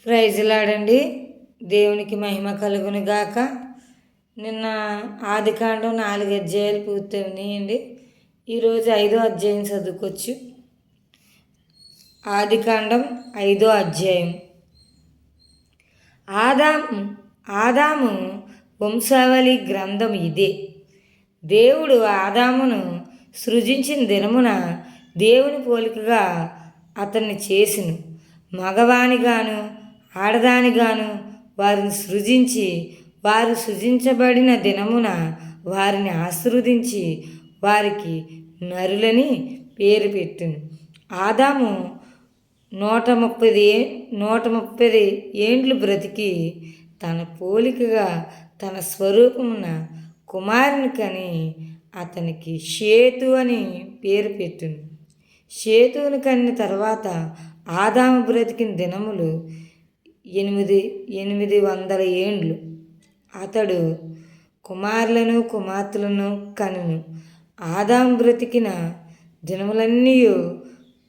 ప్రైజ్లాడండి. దేవునికి మహిమ కలుగును గాక. నిన్న ఆదికాండం 4 అధ్యాయాలు పూర్తయినాయండి. ఈరోజు 5వ అధ్యాయం చదువుకోవచ్చు. ఆదికాండం 5వ అధ్యాయం. ఆదాము వంశావళి గ్రంథం ఇదే. దేవుడు ఆదామును సృజించిన దినమున దేవుని పోలికగా అతన్ని చేసిను. మగవానిగాను ఆడదానిగాను వారిని సృజించి, వారు సృజించబడిన దినమున వారిని ఆశీర్వదించి వారికి నరులని పేరు పెట్టును. ఆదాము 130 ఏండ్లు బ్రతికి తన పోలికగా తన స్వరూపమున కుమారుని కని అతనికి షేతు అని పేరు పెట్టును. షేతువుని కన్న తర్వాత ఆదాము బ్రతికిన దినములు 800 ఏండ్లు. అతడు కుమారులను కుమార్తెలను కనును. ఆదాము బ్రతికిన దినములన్నీ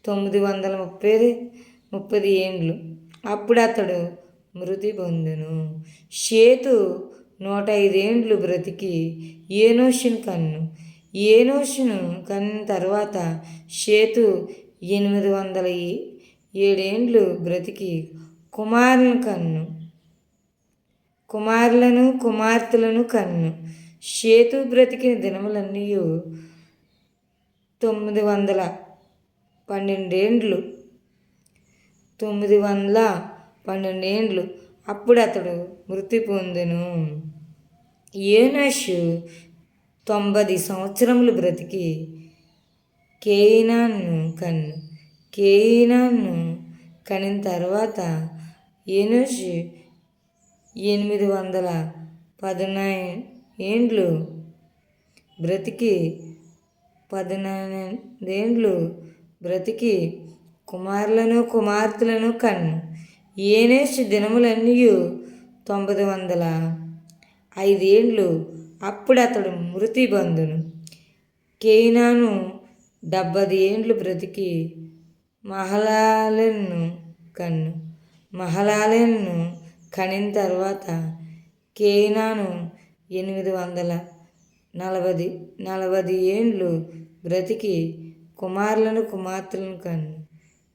930 ఏండ్లు. అప్పుడు అతడు మృతి పొందును. షేతు 105 ఏండ్లు బ్రతికి ఏనోషును కన్ను. ఏనోషును కన్న తర్వాత షేతు 807 ఏండ్లు బ్రతికి కుమారులను కుమార్తెలను కన్ను. షేతు బ్రతికిన దినములన్నీ 912 ఏండ్లు. 912 ఏండ్లు. అప్పుడు అతడు మృతి పొందెను. ఏనోషు 90 సంవత్సరములు బ్రతికి కేయినాను కన్ను. కేయినాను కనిన తర్వాత ఏనోషు 819 ఏండ్లు బ్రతికి 19 ఏండ్లు బ్రతికి కుమారులను కుమార్తెలను కన్ను. ఏనోషు దినములన్నీ 905 ఏండ్లు. అప్పుడు అతడు మృతి పొందును. కేయినాను 70 ఏండ్లు బ్రతికి మహలాలెను కన్ను. మహలాలెను కనిన తర్వాత కేయినాను 840 ఏండ్లు బ్రతికి కుమారులను కుమార్తెలను కన్ను.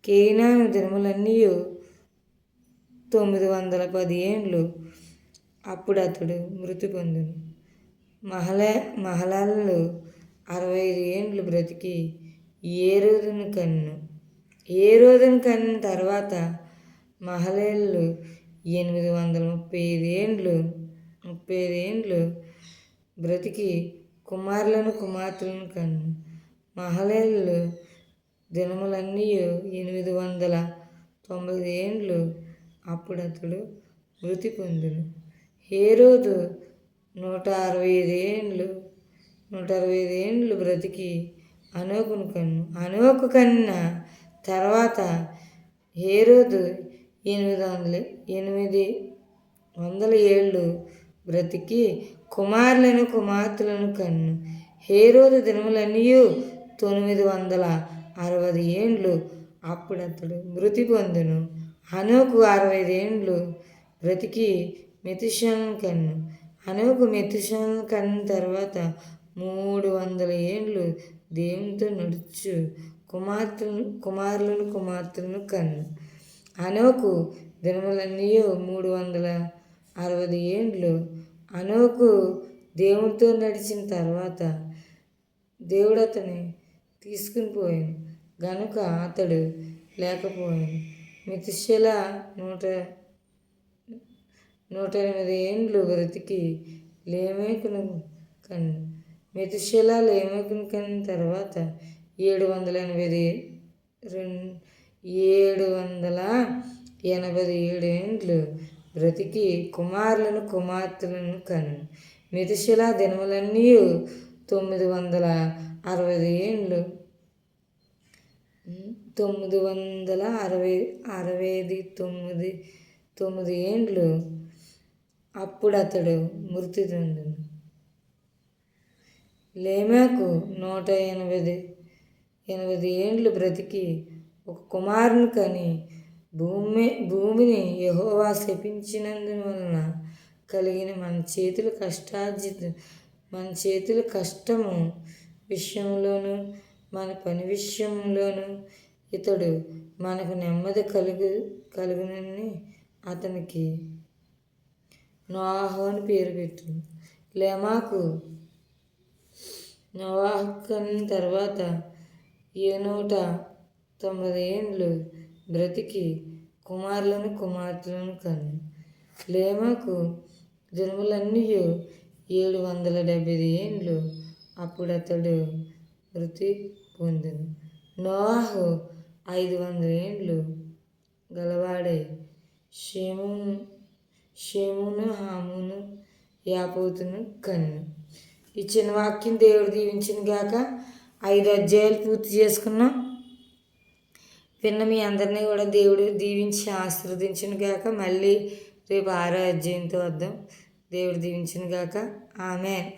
కేయినాను దినములన్నీ 910 ఏండ్లు. అప్పుడు అతడు మృతి పొందును. మహలాలు 65 ఏండ్లు బ్రతికి ఏరోదును కన్ను. ఏరోదును కన్న తర్వాత మహలేలు 835 ఏండ్లు బ్రతికి కుమారులను కుమార్తెలను కన్ను. మహలేలు దినములన్నీ 890 ఏండ్లు. అప్పుడు అతడు మృతి పొందును. హేరోదు 165 ఏండ్లు బ్రతికి అనోకును కన్ను. అనోకు కన్న తర్వాత హేరోదు 800 ఏళ్ళు బ్రతికి కుమారులను కుమార్తెలను కన్ను. హేరోదు దినములన్నీ 960 ఏండ్లు. అప్పుడు అతడు మృతి పొందును. అనోకు 65 ఏండ్లు బ్రతికి మెతుషెలను కన్ను. అనోకు మెతుషెలను కన్న తర్వాత 300 ఏండ్లు దేవునితో నడుచు కుమారులను కుమార్తెలను కన్ను. అనోకు దినములన్నీ 360 ఏండ్లు. అనోకు దేవునితో నడిచిన తర్వాత దేవుడు అతన్ని తీసుకుని పోయాను గనుక అతడు లేకపోయాను. మెతుషెల 108 ఏండ్లు బ్రతికి లేమెకును కన్ను. మెతుషెల లేమెకును కన్న తర్వాత 787 ఏండ్లు బ్రతికి కుమారులను కుమార్తెలను కన్ను. మెతుషెల దినములన్నీ 960 ఏండ్లు. 969 ఏండ్లు. అప్పుడు అతడు మృతి పొందును. లేమెకు 180 ఏండ్లు బ్రతికి ఒక కుమారుని కని భూమిని యెహోవా శపించినందువలన కలిగిన మన చేతుల కష్టము విషయంలోను మన పని విషయంలోను ఇతడు మనకు నెమ్మది కలుగునని అతనికి నోవాహు అని పేరు పెట్టింది. నోవాహు కన్న తర్వాత 190 ఏండ్లు బ్రతికి కుమారులను కుమార్తెలను కన్ను. లేమాకు దినములన్నీ 775 ఏండ్లు. అప్పుడు అతడు మృతి పొందెను. నోవాహు 500 ఏండ్లు గలవాడై షేమును, హామును, యాపోతును కన్ను. ఈ చిన్న వాక్యం దేవుడు దీవించిన గాక. 5 అధ్యాయాలు పూర్తి చేసుకున్నాం. విన్న మీ అందరినీ కూడా దేవుడు దీవించి ఆశీర్వదించిన గాక. మళ్ళీ రేపు 6వ అధ్యాయంతో వద్దాం. దేవుడు దీవించిన గాక. ఆమేన్.